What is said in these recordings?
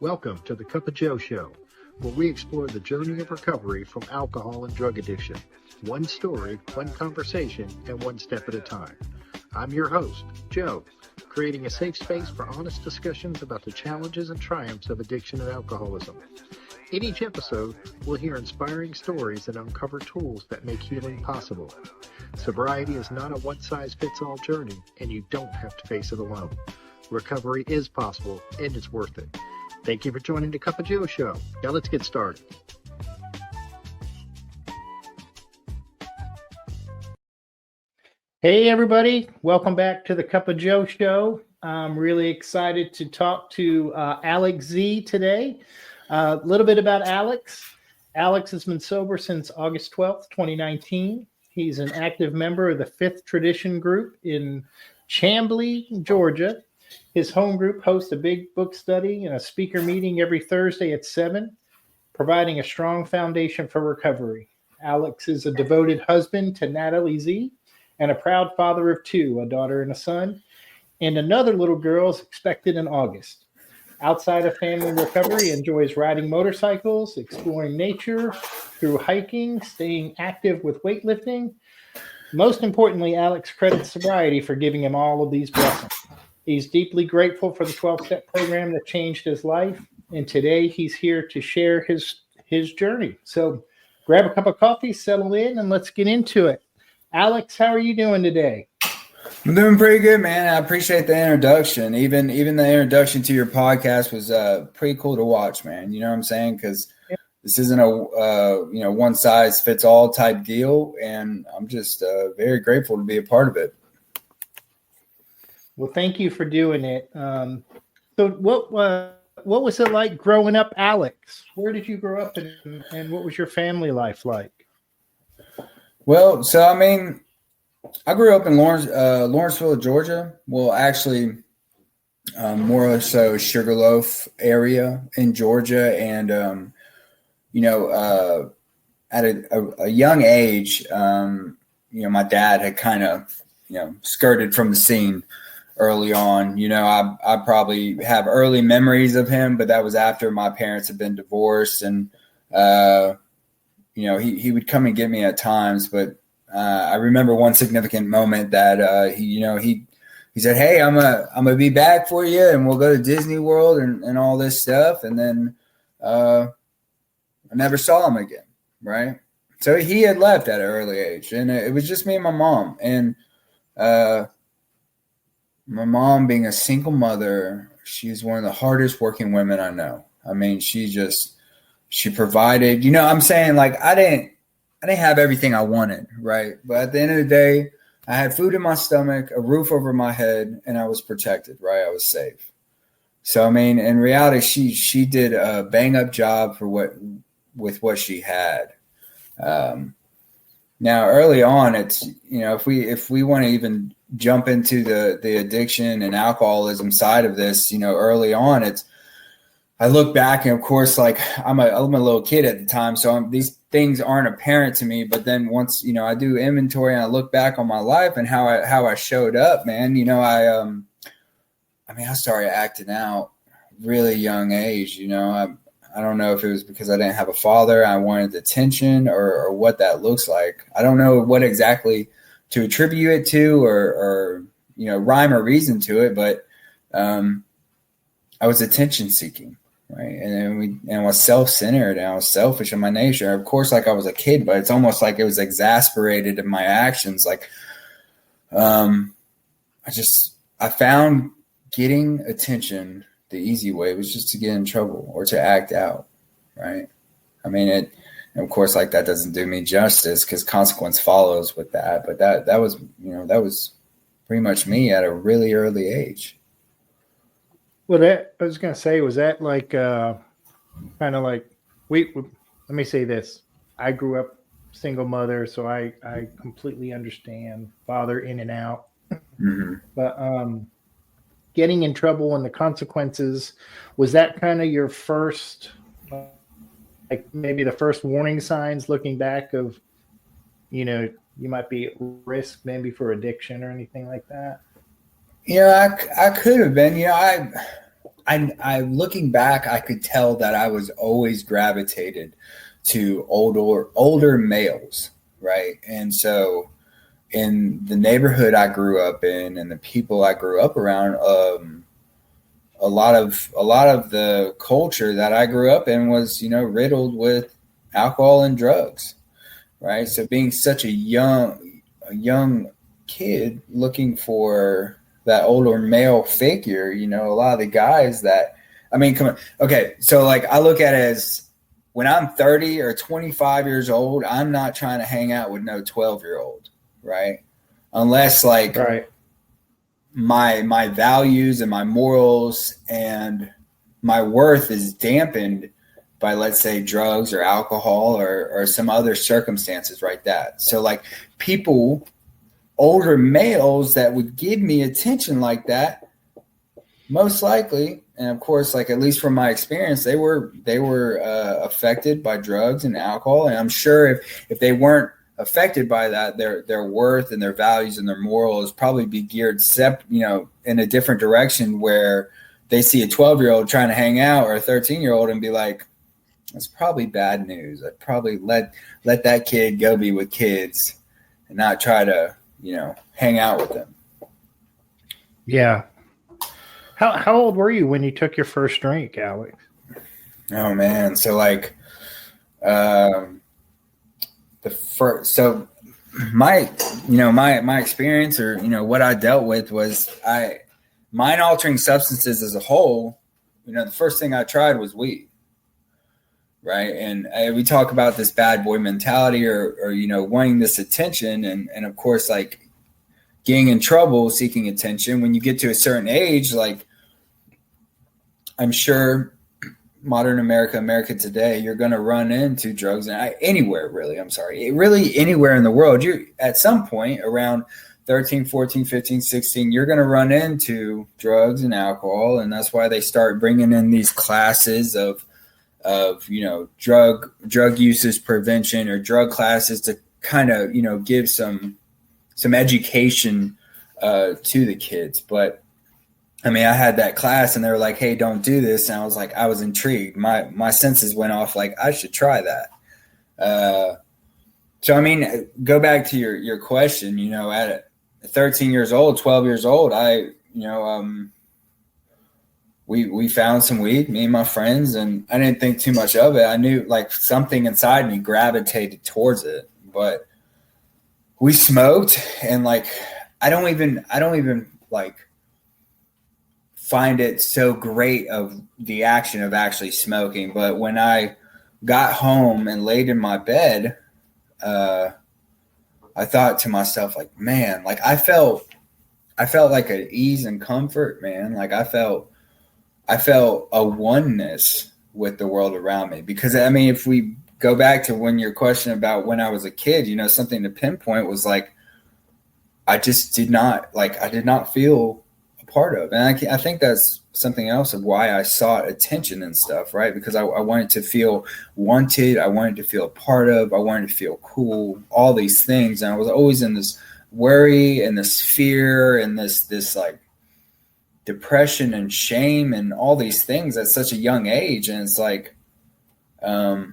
Welcome to the Cup of Joe Show, where we explore the journey of recovery from alcohol and drug addiction. One story, one conversation, and one step at a time. I'm your host, Joe, creating a safe space for honest discussions about the challenges and triumphs of addiction and alcoholism. In each episode, we'll hear inspiring stories and uncover tools that make healing possible. Sobriety is not a one-size-fits-all journey, and you don't have to face it alone. Recovery is possible, and it's worth it. Thank you for joining the Cup of Joe Show. Now let's get started. Hey, everybody. Welcome back to the Cup of Joe Show. I'm really excited to talk to Alex Z today. A little bit about Alex. Alex has been sober since August 12th, 2019. He's an active member of the Fifth Tradition Group in Chamblee, Georgia. His home group hosts a big book study and a speaker meeting every Thursday at 7, providing a strong foundation for recovery. Alex is a devoted husband to Natalie Z and a proud father of 2, a daughter and a son, and another little girl is expected in August. Outside of family recovery, enjoys riding motorcycles, exploring nature through hiking, staying active with weightlifting. Most importantly, Alex credits sobriety for giving him all of these blessings. He's deeply grateful for the 12-step program that changed his life, and today he's here to share his journey. So grab a cup of coffee, settle in, and let's get into it. Alex, how are you doing today? I'm doing pretty good, man. I appreciate the introduction. Even the introduction to your podcast was pretty cool to watch, man. You know what I'm saying? Because this isn't a one size fits all type deal, and I'm just very grateful to be a part of it. Well, thank you for doing it. So what was it like growing up, Alex? Where did you grow up and what was your family life like? Well, so I mean, I grew up in Lawrenceville, Georgia. Well, actually, more so Sugarloaf area in Georgia. And, at a young age, my dad had kind of, skirted from the scene early on. I probably have early memories of him, but that was after my parents had been divorced. And, he would come and get me at times, but I remember one significant moment that he said, "Hey, I'm gonna be back for you, and we'll go to Disney World and all this stuff." And then I never saw him again. Right, so he had left at an early age, and it was just me and my mom. And my mom, being a single mother, she's one of the hardest working women I know. I mean, she provided, I'm saying, like, I didn't have everything I wanted, right? But at the end of the day, I had food in my stomach, a roof over my head, and I was protected, right? I was safe. So, I mean, in reality, she did a bang up job with what she had. Now, early on, it's, if we want to even jump into the addiction and alcoholism side of this, early on, I look back, and of course, like I'm a little kid at the time, so these things aren't apparent to me. But then once I do inventory and I look back on my life and how I showed up, man, I started acting out really young age. I don't know if it was because I didn't have a father, I wanted attention, or what that looks like. I don't know what exactly to attribute it to, or rhyme or reason to it, but I was attention seeking. Right. And I was self-centered, and I was selfish in my nature. Of course, like I was a kid, but it's almost like it was exasperated in my actions. Like, I found getting attention, the easy way was just to get in trouble or to act out. Right. I mean, and of course, like that doesn't do me justice because consequence follows with that. But that was pretty much me at a really early age. Well, I was going to say, was that like kind of like let me say this. I grew up single mother, so I completely understand father in and out. Mm-hmm. But getting in trouble and the consequences, was that kind of your first, like maybe the first warning signs looking back of, you might be at risk maybe for addiction or anything like that? I could have been. I looking back, I could tell that I was always gravitated to older males, right? And so in the neighborhood I grew up in and the people I grew up around, a lot of the culture that I grew up in was, riddled with alcohol and drugs, right? So being such a young kid looking for that older male figure, a lot of the guys that, come on. Okay. So like I look at it as when I'm 30 or 25 years old, I'm not trying to hang out with no 12-year-old, right? Unless like right. my values and my morals and my worth is dampened by, let's say, drugs or alcohol or some other circumstances like that. So like people, older males that would give me attention like that, most likely, and of course, like at least from my experience, they were affected by drugs and alcohol. And I'm sure if they weren't affected by that, their worth and their values and their morals probably be geared in a different direction, where they see a 12-year-old trying to hang out or a 13-year-old and be like, that's probably bad news. I'd probably let that kid go be with kids and not try to, hang out with them. Yeah. How old were you when you took your first drink, Alex? Oh man. So like, my experience or, what I dealt with was mind altering substances as a whole. The first thing I tried was weed. Right. And we talk about this bad boy mentality or wanting this attention. And of course, like getting in trouble, seeking attention when you get to a certain age, like I'm sure modern America today, you're going to run into drugs and anywhere really. Really anywhere in the world. You at some point around 13, 14, 15, 16, you're going to run into drugs and alcohol. And that's why they start bringing in these classes of drug usage prevention or drug classes to kind of, give some education to the kids. But I had that class and they were like, hey, don't do this. And I was intrigued. My senses went off like I should try that. So, go back to your question, at 13 years old, 12 years old, we found some weed, me and my friends, and I didn't think too much of it. I knew like something inside me gravitated towards it, but we smoked and like, I don't even like find it so great of the action of actually smoking. But when I got home and laid in my bed, I thought to myself, like, man, like I felt like an ease and comfort, man. Like I felt a oneness with the world around me. Because if we go back to when your question about when I was a kid, something to pinpoint was like, I did not feel a part of. And I think that's something else of why I sought attention and stuff, right? Because I wanted to feel wanted. I wanted to feel a part of. I wanted to feel cool, all these things. And I was always in this worry and this fear and this like depression and shame and all these things at such a young age. And it's like, I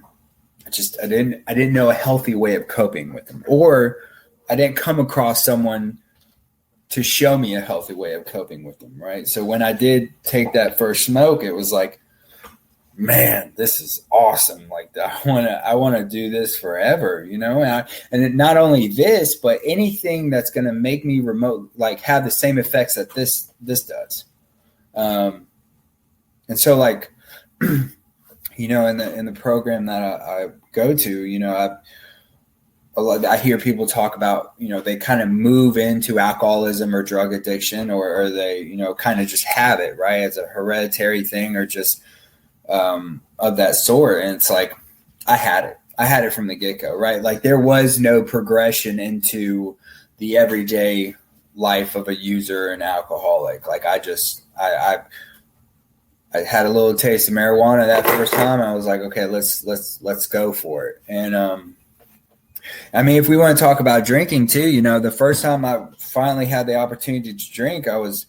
didn't know a healthy way of coping with them, or I didn't come across someone to show me a healthy way of coping with them. Right. So when I did take that first smoke, it was like, man, this is awesome. Like I want to do this forever, and not only this, but anything that's going to make me like have the same effects that this does. And so like, in the program that I go to, I hear people talk about, they kind of move into alcoholism or drug addiction, or they, kind of just have it, right, as a hereditary thing or just of that sort. And it's like, I had it from the get-go, right? Like there was no progression into the everyday life of a user and alcoholic. Like I had a little taste of marijuana that first time. I was like, okay, let's go for it. And, if we want to talk about drinking too, the first time I finally had the opportunity to drink, I was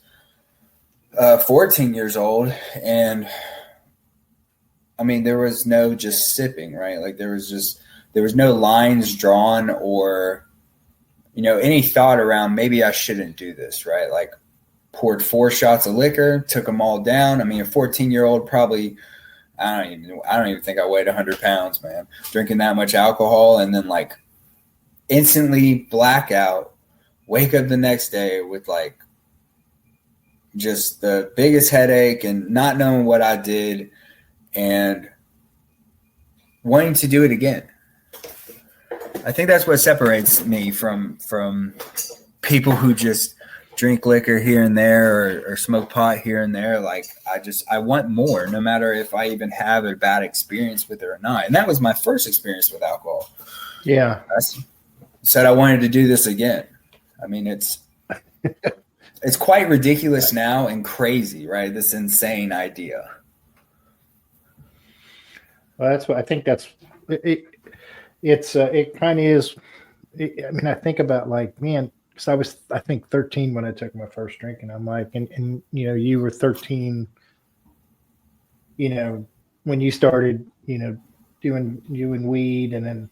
14 years old. And I mean, there was no just sipping, right? Like there was no lines drawn or, any thought around maybe I shouldn't do this, right? Like poured 4 shots of liquor, took them all down. I mean, a 14-year-old probably, I don't even think I weighed 100 pounds, man, drinking that much alcohol, and then like instantly blackout, wake up the next day with like just the biggest headache and not knowing what I did and wanting to do it again. I think that's what separates me from people who just drink liquor here and there or smoke pot here and there. Like I want more, no matter if I even have a bad experience with it or not. And that was my first experience with alcohol. Yeah. I said I wanted to do this again. I mean, it's quite ridiculous now and crazy, right? This insane idea. Well, that's what I think. That's it. It kind of is. I mean, I think about like, man, because I was, I think 13 when I took my first drink, and I'm like, and you were 13, when you started, doing weed, and then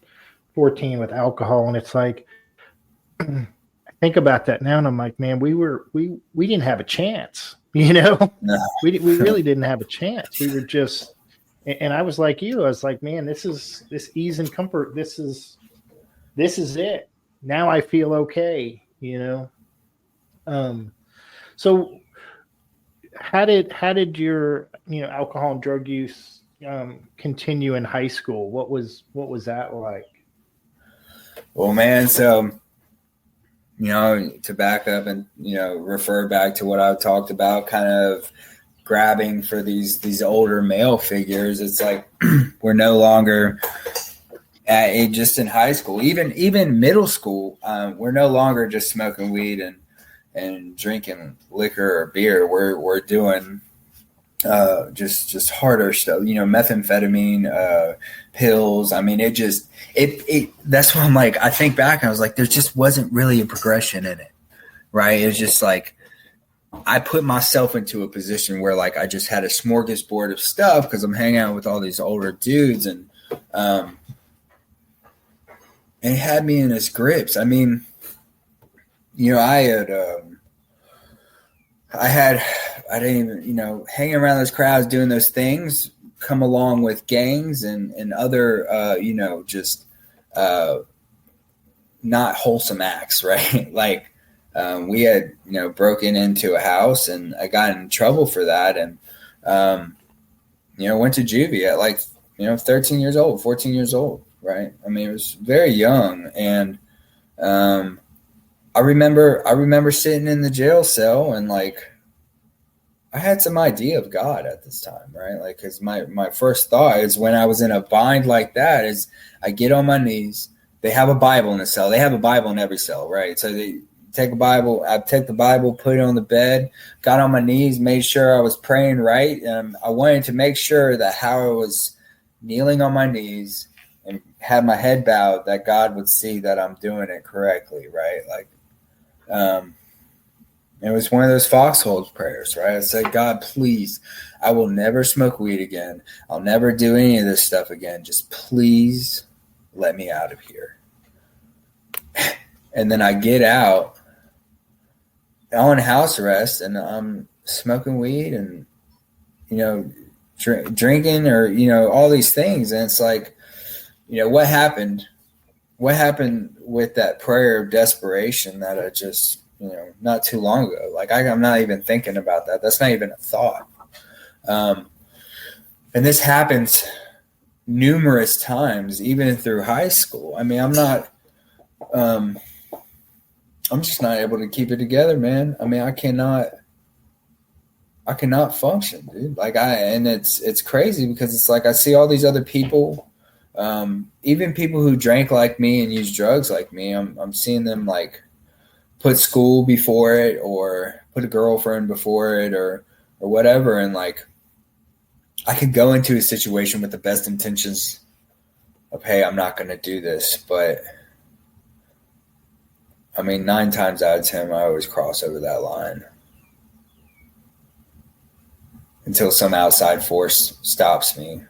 14 with alcohol, and it's like, I think about that now, and I'm like, man, we didn't have a chance, No. we really didn't have a chance. We were just. And I was like you. I was like, man, this ease and comfort. This is it. Now I feel okay. So how did your alcohol and drug use continue in high school? What was that like? Well, man, so to back up and refer back to what I talked about, kind of grabbing for these older male figures. It's like we're no longer just in high school, even middle school. We're no longer just smoking weed and drinking liquor or beer. We're doing just harder stuff, methamphetamine, pills. I mean, that's why I'm like, I think back and I was like, there just wasn't really a progression in it, right? It's just like, I put myself into a position where like I just had a smorgasbord of stuff because I'm hanging out with all these older dudes, and it had me in its grips. I mean, I didn't even, hanging around those crowds doing those things come along with gangs and other, just not wholesome acts, right? Like, we had, broken into a house, and I got in trouble for that. And, went to juvie at like, 13 years old, 14 years old. Right. I mean, it was very young. And, I remember sitting in the jail cell, and like, I had some idea of God at this time, right? Like, cause my first thought is when I was in a bind like that is I get on my knees. They have a Bible in the cell. They have a Bible in every cell, right? So they take a Bible. I take the Bible, put it on the bed, got on my knees, made sure I was praying right. And I wanted to make sure that how I was kneeling on my knees and had my head bowed, that God would see that I'm doing it correctly, right? Like, it was one of those foxholes prayers, right? I said, God, please, I will never smoke weed again. I'll never do any of this stuff again. Just please let me out of here. And then I get out on house arrest, and I'm smoking weed and, drinking or, all these things. And it's like, what happened? What happened with that prayer of desperation that I just, not too long ago? Like, I'm not even thinking about that. That's not even a thought. And this happens numerous times, even through high school. I mean, I'm just not able to keep it together, man. I mean, I cannot function, dude. Like and it's crazy because it's like I see all these other people, even people who drank like me and used drugs like me. I'm seeing them like put school before it, or put a girlfriend before it, or whatever. And like, I could go into a situation with the best intentions of, hey, I'm not going to do this, but I mean, 9 times out of 10, I always cross over that line. until some outside force stops me.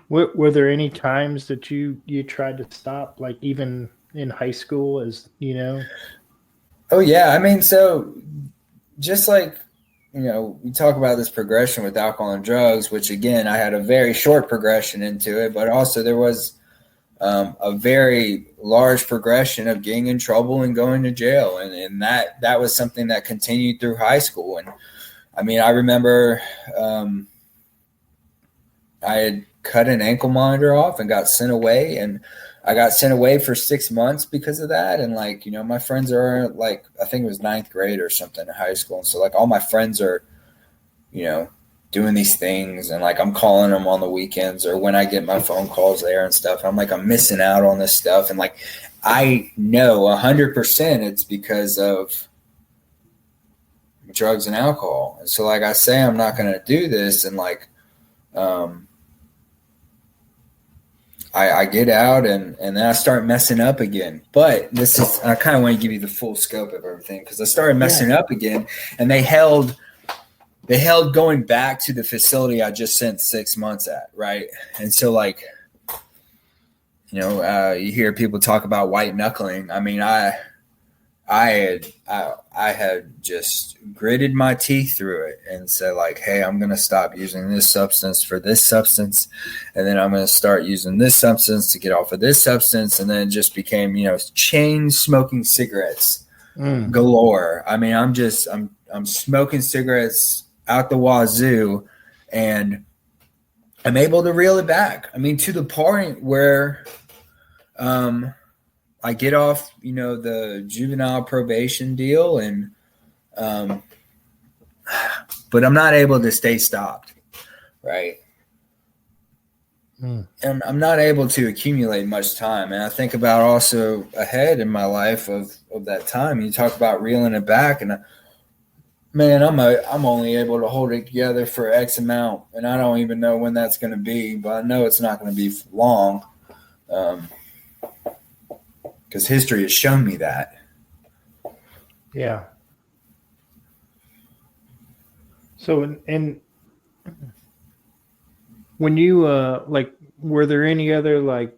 Were there any times that you tried to stop, like even in high school, as you know? Oh yeah, I mean, so just like, we talk about this progression with alcohol and drugs, which again, I had a very short progression into it, but also there was a very large progression of getting in trouble and going to jail, and that was something that continued through high school. And I mean, I remember I had cut an ankle monitor off and got sent away, and I got sent away for 6 months because of that. And like, my friends are like, I think it was 9th grade or something in high school. And so like all my friends are, doing these things, and like I'm calling them on the weekends or when I get my phone calls there and stuff. I'm like, I'm missing out on this stuff. And like, I know 100% it's because of drugs and alcohol. And so like I say, I'm not going to do this. And like, I get out and then I start messing up again. But I kind of want to give you the full scope of everything, because I started messing up again, and they held going back to the facility I just spent 6 months at, right? And so like, you hear people talk about white knuckling. I mean, I had just gritted my teeth through it and said like, hey, I'm going to stop using this substance for this substance. And then I'm going to start using this substance to get off of this substance. And then it just became, chain smoking cigarettes galore. I mean, I'm smoking cigarettes out the wazoo, and I'm able to reel it back. I mean, to the point where, I get off, the juvenile probation deal, and but I'm not able to stay stopped, right? And I'm not able to accumulate much time. And I think about also ahead in my life of that time. You talk about reeling it back, and man, I'm only able to hold it together for X amount, and I don't even know when that's going to be, but I know it's not going to be long. Because history has shown me that. Yeah. So, and when you, were there any other, like,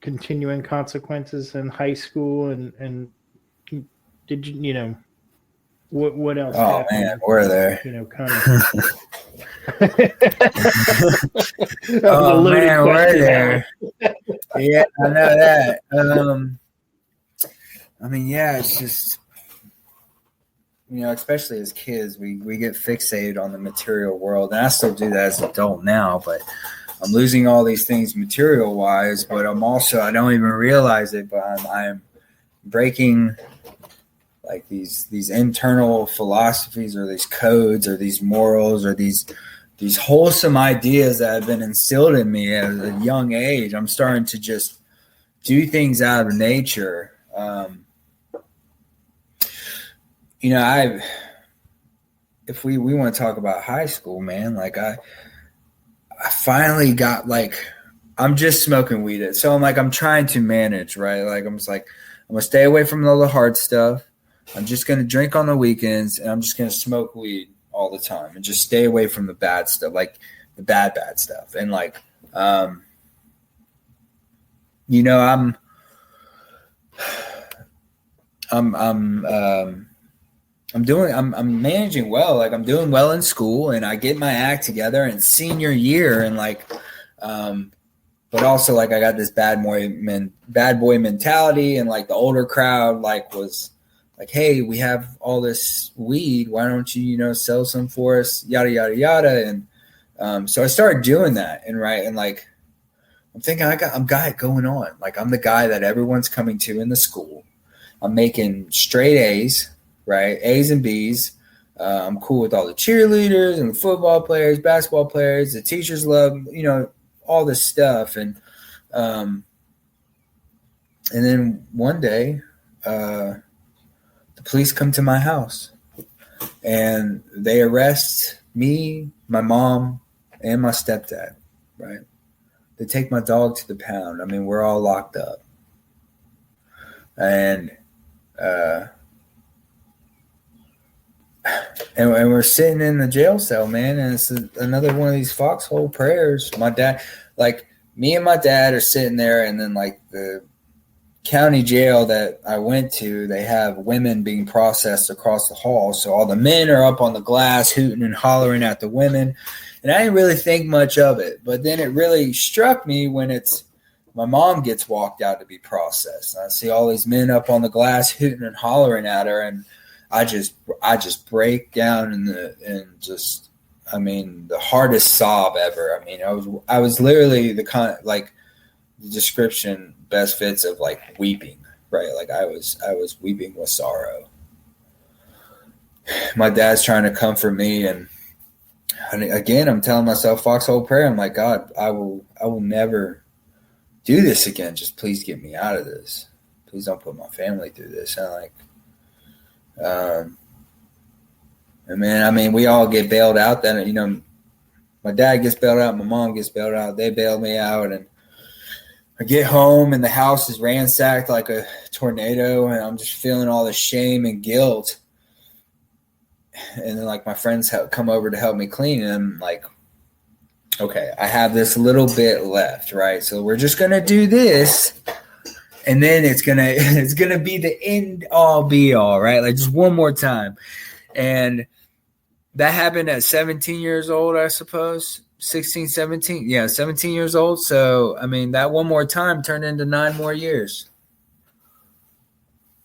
continuing consequences in high school? And did you, what else Oh, happened? man, were there? Kind of. Oh, man, were there? Yeah, I know that. I mean, yeah, it's just, especially as kids, we get fixated on the material world. And I still do that as an adult now, but I'm losing all these things material wise, but I don't even realize it, but I'm breaking like these internal philosophies or these codes or these morals or these wholesome ideas that have been instilled in me at a young age. I'm starting to just do things out of nature. If we want to talk about high school, man, like I finally got like, I'm just smoking weed. So I'm trying to manage, right? Like I'm just like, I'm going to stay away from all the hard stuff. I'm just going to drink on the weekends, and I'm just going to smoke weed all the time and just stay away from the bad stuff, like the bad stuff. And like, I'm managing well. Like I'm doing well in school, and I get my act together in senior year, and like, but also like I got this bad boy mentality, and like the older crowd like was like, hey, we have all this weed, why don't you sell some for us, yada yada yada. And so I started doing that, and like I'm thinking I'm got it going on. Like I'm the guy that everyone's coming to in the school. I'm making straight A's, right? A's and B's. I'm cool with all the cheerleaders and the football players, basketball players. The teachers love, all this stuff. And then one day, the police come to my house, and they arrest me, my mom, and my stepdad, right? They take my dog to the pound. I mean, we're all locked up. And and we're sitting in the jail cell, man, and it's another one of these foxhole prayers. My dad, like me and my dad are sitting there, and then like the county jail that I went to, they have women being processed across the hall. So all the men are up on the glass hooting and hollering at the women. And I didn't really think much of it. But then it really struck me when it's my mom gets walked out to be processed. And I see all these men up on the glass hooting and hollering at her. And I just break down the hardest sob ever. I mean, I was literally the description best fits of like weeping, right? Like I was weeping with sorrow. My dad's trying to comfort me, and again, I'm telling myself foxhole prayer. I'm like, God, I will never do this again. Just please get me out of this. Please don't put my family through this. And and man, I mean, we all get bailed out. Then, you know, my dad gets bailed out, my mom gets bailed out. They bailed me out, and I get home and the house is ransacked like a tornado, and I'm just feeling all the shame and guilt. And then like my friends come over to help me clean, and I'm like, okay, I have this little bit left, right? So we're just gonna do this, and then it's gonna be the end all be all, right? Like just one more time. And that happened at 17 years old, I suppose. 16, 17. Yeah, 17 years old. So, I mean, that one more time turned into 9 more years.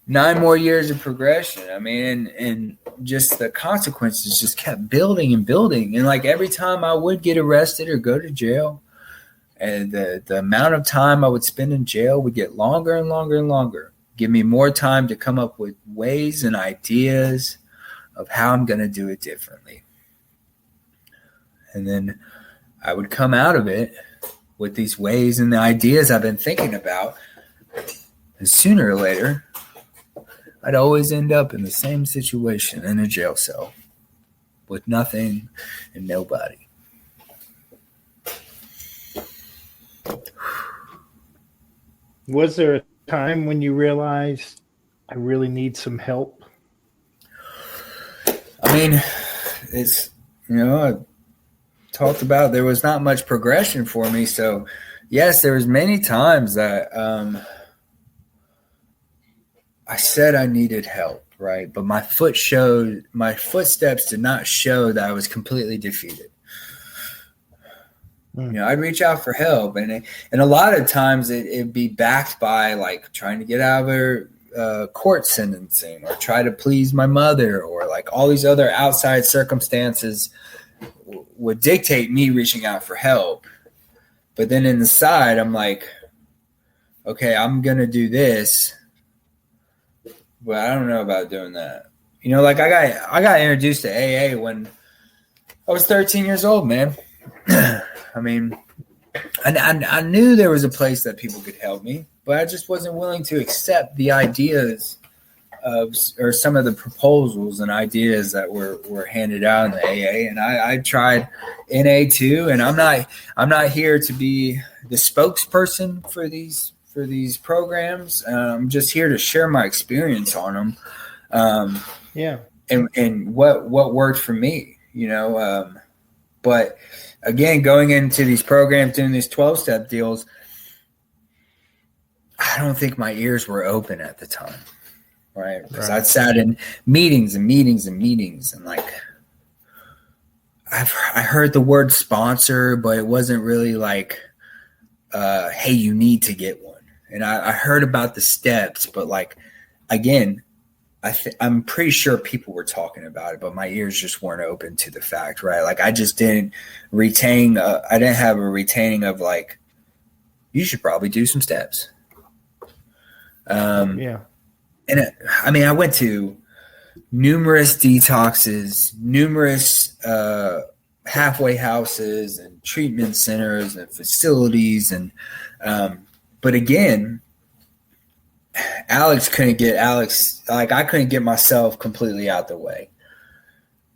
9 more years of progression. I mean, and just the consequences just kept building and building. And like every time I would get arrested or go to jail, and the amount of time I would spend in jail would get longer and longer and longer. Give me more time to come up with ways and ideas of how I'm going to do it differently. And then I would come out of it with these ways and the ideas I've been thinking about. And sooner or later, I'd always end up in the same situation in a jail cell with nothing and nobody. Was there a time when you realized I really need some help? I mean, it's, you know, I talked about there was not much progression for me. So yes, there was many times that I said I needed help, right? But my footsteps did not show that I was completely defeated. You know, I'd reach out for help, and a lot of times it'd be backed by like trying to get out of court sentencing, or try to please my mother, or like all these other outside circumstances would dictate me reaching out for help. But then inside, I'm like, okay, I'm going to do this, but I don't know about doing that. You know, like I got introduced to AA when I was 13 years old, man. I mean, I knew there was a place that people could help me, but I just wasn't willing to accept the ideas or some of the proposals and ideas that were handed out in the AA. And I tried NA too, and I'm not here to be the spokesperson for these programs. I'm just here to share my experience on them. And what worked for me, you know. But again, going into these programs, doing these 12-step deals, I don't think my ears were open at the time. Right. Because I'd sat in meetings and meetings and meetings, and like I heard the word sponsor, but it wasn't really like, hey, you need to get one. And I heard about the steps, but like, again, I'm pretty sure people were talking about it, but my ears just weren't open to the fact, right? Like I just didn't retain, I didn't have a retaining of like, you should probably do some steps. And I mean, I went to numerous detoxes, numerous halfway houses and treatment centers and facilities. And but again, I couldn't get myself completely out the way,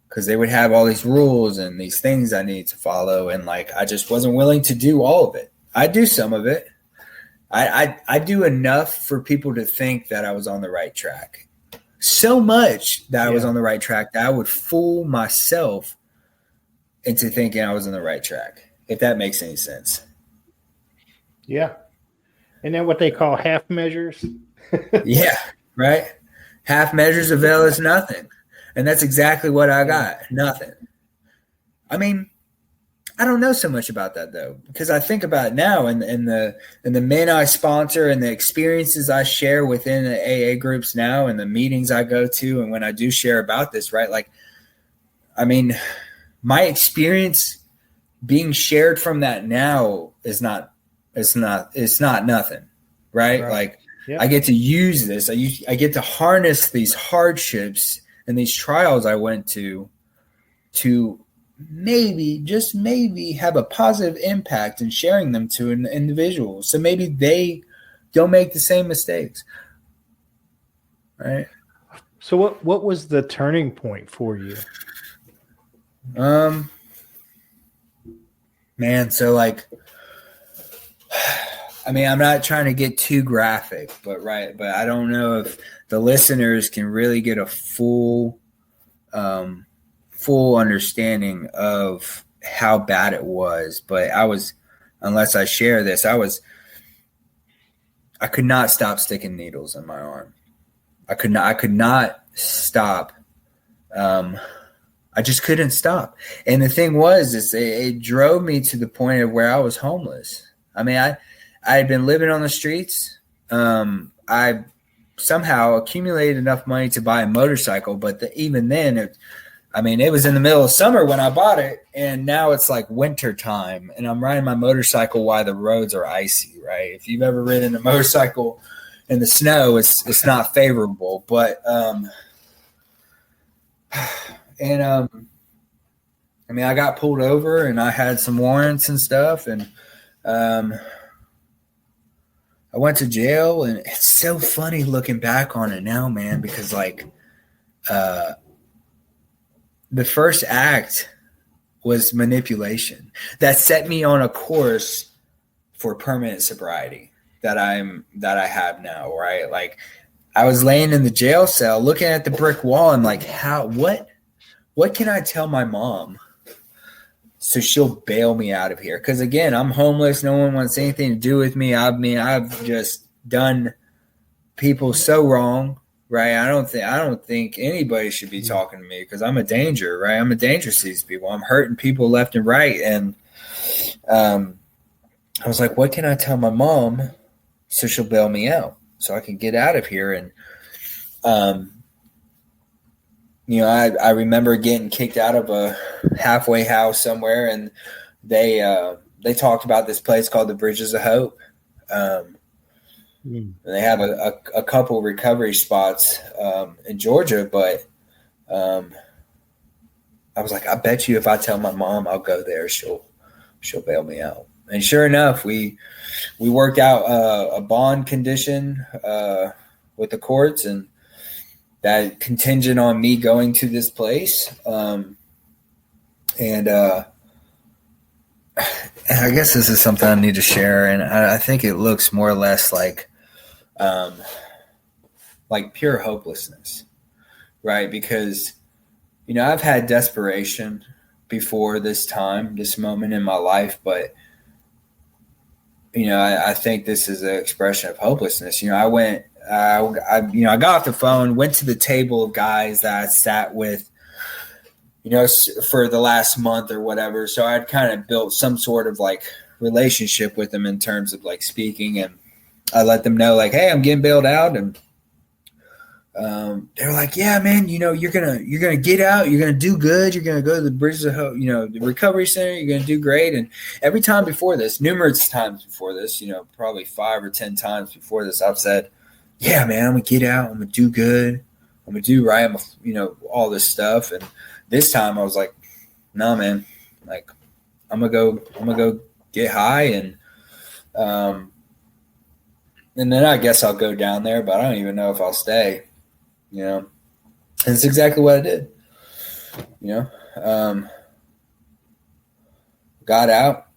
because they would have all these rules and these things I needed to follow. And like, I just wasn't willing to do all of it. I do some of it. I do enough for people to think that I was on the right track. so much that I was on the right track that I would fool myself into thinking I was on the right track, if that makes any sense. Yeah. And then what they call half measures. Yeah, right? Half measures avail us nothing. And that's exactly what I got. Nothing. I mean, I don't know so much about that though, because I think about it now and the men I sponsor and the experiences I share within the AA groups now and the meetings I go to, and when I do share about this, right? Like, I mean, my experience being shared from that now is not nothing, right? Like, yep. I get to use this. I get to harness these hardships and these trials I went to maybe, just maybe, have a positive impact in sharing them to an individual. So maybe they don't make the same mistakes. Right. So what was the turning point for you? Man, so like, I mean, I'm not trying to get too graphic, but I don't know if the listeners can really get a full understanding of how bad it was. But unless I share this, I could not stop sticking needles in my arm. I could not stop. I just couldn't stop. And the thing was, it drove me to the point of where I was homeless. I mean, I had been living on the streets. I somehow accumulated enough money to buy a motorcycle, but even then, it was in the middle of summer when I bought it, and now it's like winter time, and I'm riding my motorcycle while the roads are icy, right? If you've ever ridden a motorcycle in the snow, it's not favorable. But I got pulled over, and I had some warrants and stuff, and I went to jail, and it's so funny looking back on it now, man, because like the first act was manipulation that set me on a course for permanent sobriety that I have now, right? Like, I was laying in the jail cell looking at the brick wall and like, what can I tell my mom so she'll bail me out of here? Because again, I'm homeless. No one wants anything to do with me. I mean, I've just done people so wrong, right? I don't think anybody should be talking to me because I'm a danger, right? I'm a danger to these people. I'm hurting people left and right. And I was like, what can I tell my mom so she'll bail me out so I can get out of here? And I remember getting kicked out of a halfway house somewhere, and they talked about this place called the Bridges of Hope. They have a couple recovery spots in Georgia, but I was like, I bet you if I tell my mom I'll go there, she'll bail me out. And sure enough, we worked out a bond condition with the courts, and that contingent on me going to this place. And I guess this is something I need to share. And I think it looks more or less like pure hopelessness, right? Because, I've had desperation before this moment in my life, but I think this is an expression of hopelessness. I got off the phone, went to the table of guys that I sat with, for the last month or whatever. So I'd kind of built some sort of like relationship with them in terms of like speaking, and I let them know like, hey, I'm getting bailed out. And they were like, yeah, man, you're going to get out. You're going to do good. You're going to go to the Bridges of Hope, the recovery center. You're going to do great. And every time before this, numerous times before this, probably 5 or 10 times before this, I've said, yeah, man, I'm going to get out. I'm going to do good. I'm going to do right. All this stuff. And this time I was like, no, man, like I'm going to go get high. And then I guess I'll go down there, but I don't even know if I'll stay. And it's exactly what I did. Got out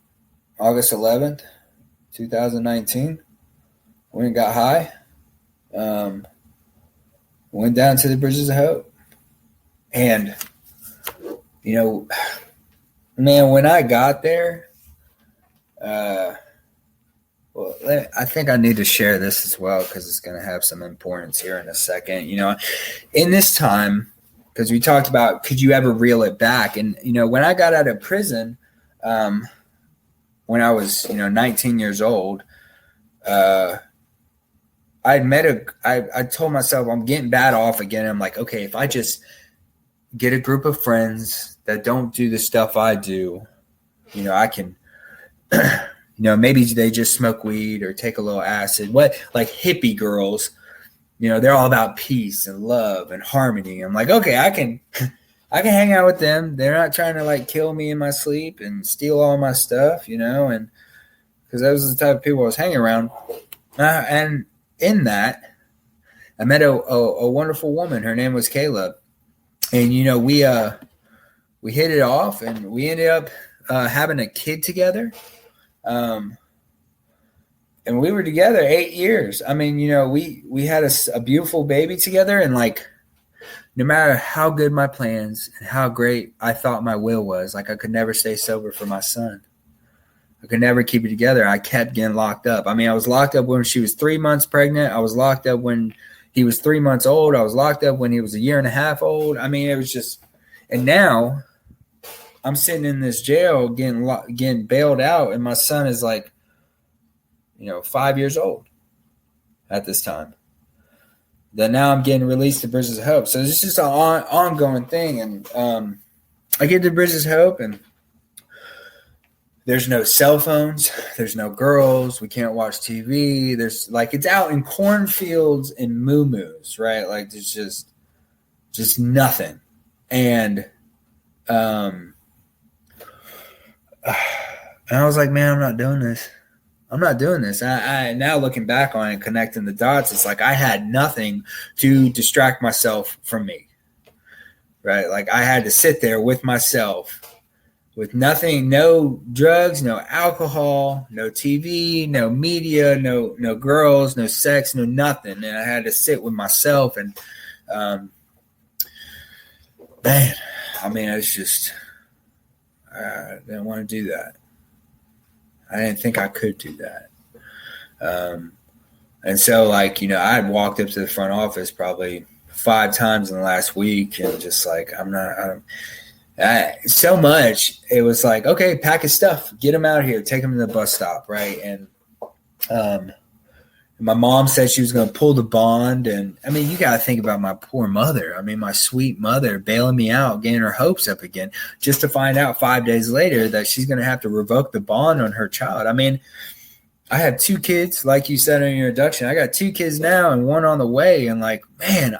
August 11th, 2019. Went and got high. Went down to the Bridges of Hope. And, you know, man, when I got there, well, I think I need to share this as well because it's going to have some importance here in a second. You know, in this time, because we talked about could you ever reel it back? And, you know, when I got out of prison, when I was, 19 years old, I told myself I'm getting bad off again. I'm like, okay, if I just get a group of friends that don't do the stuff I do, I can, maybe they just smoke weed or take a little acid. What, like hippie girls, they're all about peace and love and harmony. I'm like, okay, I can hang out with them. They're not trying to like kill me in my sleep and steal all my stuff, and because those are the type of people I was hanging around. And in that, I met a wonderful woman. Her name was Caleb. And, we hit it off and we ended up having a kid together. And we were together 8 years. I mean, we had a beautiful baby together, and like, no matter how good my plans and how great I thought my will was, like I could never stay sober for my son. I could never keep it together. I kept getting locked up. I mean, I was locked up when she was 3 months pregnant. I was locked up when he was 3 months old. I was locked up when he was 1.5 years old. I mean, it was just, and now I'm sitting in this jail getting bailed out, and my son is like, 5 years old at this time. Then now I'm getting released to Bridges of Hope. So it's just an ongoing thing. And I get to Bridges of Hope, and there's no cell phones. There's no girls. We can't watch TV. There's like, it's out in cornfields and moo-moos, right? Like there's just nothing. And I was like, man, I'm not doing this. I now looking back on it and connecting the dots, it's like I had nothing to distract myself from me, right? Like I had to sit there with myself with nothing, no drugs, no alcohol, no TV, no media, no girls, no sex, no nothing. And I had to sit with myself. And man, I mean, it's just, I didn't want to do that. I didn't think I could do that. And so like, I had walked up to the front office probably 5 times in the last week, and just like, so much. It was like, okay, pack his stuff, get him out of here, take him to the bus stop. Right. And my mom said she was going to pull the bond. And I mean, you got to think about my poor mother. I mean, my sweet mother bailing me out, getting her hopes up again, just to find out 5 days later that she's going to have to revoke the bond on her child. I mean, I have 2 kids, like you said in your introduction. I got 2 kids now and 1 on the way. And like, man,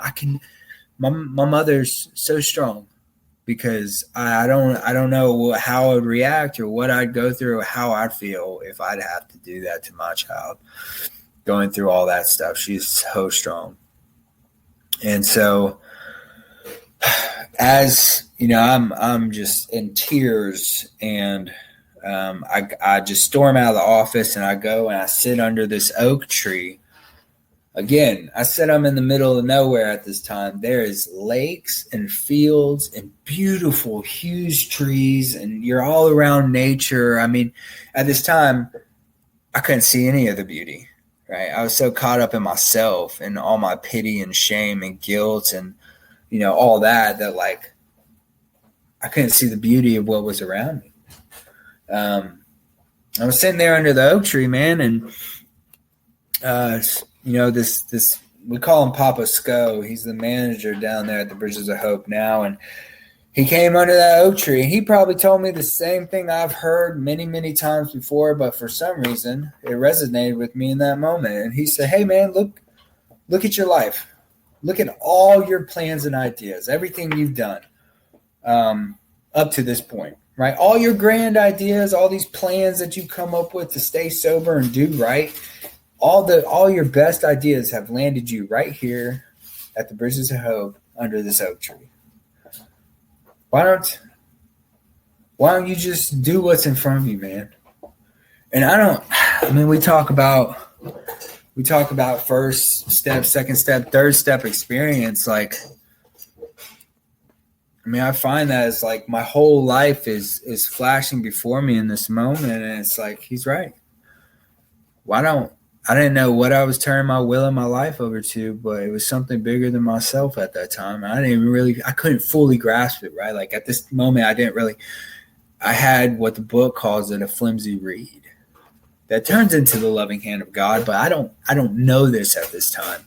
my mother's so strong, because I don't know how I would react or what I'd go through or how I'd feel if I'd have to do that to my child. Going through all that stuff. She's so strong. And so as I'm just in tears, and I just storm out of the office, and I go and I sit under this oak tree. Again, I said I'm in the middle of nowhere at this time. There is lakes and fields and beautiful, huge trees, and you're all around nature. I mean, at this time, I couldn't see any of the beauty. Right. I was so caught up in myself and all my pity and shame and guilt and, all that like I couldn't see the beauty of what was around me. I was sitting there under the oak tree, man. And, this, we call him Papa Sco. He's the manager down there at the Bridges of Hope now. And he came under that oak tree, and he probably told me the same thing I've heard many, many times before, but for some reason it resonated with me in that moment. And he said, hey man, look at your life. Look at all your plans and ideas, everything you've done up to this point, right? All your grand ideas, all these plans that you come up with to stay sober and do right. All your best ideas have landed you right here at the Bridges of Hope under this oak tree. Why don't you just do what's in front of you, man? And we talk about we talk about first step, second step, third step experience. Like, I mean, I find that it's like my whole life is flashing before me in this moment. And it's like, he's right. I didn't know what I was turning my will and my life over to, but it was something bigger than myself at that time. I couldn't fully grasp it, right? Like at this moment, I had what the book calls it, a flimsy reed that turns into the loving hand of God. But I don't know this at this time.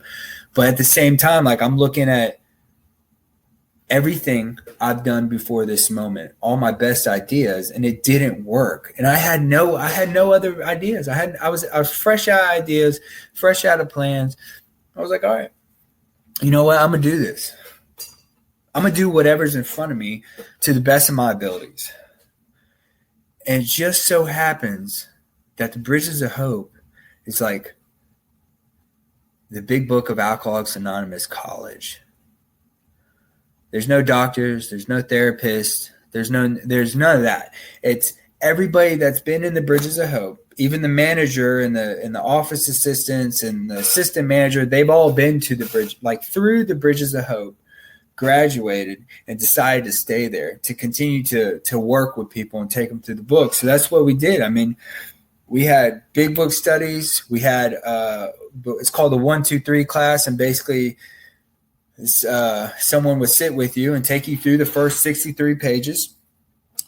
But at the same time, like I'm looking at everything I've done before this moment, all my best ideas, and it didn't work. And I had no other ideas. I was fresh out of ideas, fresh out of plans. I was like, all right, you know what? I'm going to do this. I'm going to do whatever's in front of me to the best of my abilities. And it just so happens that the Bridges of Hope is like the big book of Alcoholics Anonymous college. There's no doctors, there's no therapists, there's none of that. It's everybody that's been in the Bridges of Hope, even the manager and the office assistants and the assistant manager, they've all been to the bridge, like through the Bridges of Hope, graduated and decided to stay there, to continue to work with people and take them through the book. So that's what we did. I mean, we had big book studies. We had it's called the 1, 2, 3 class, and basically someone would sit with you and take you through the first 63 pages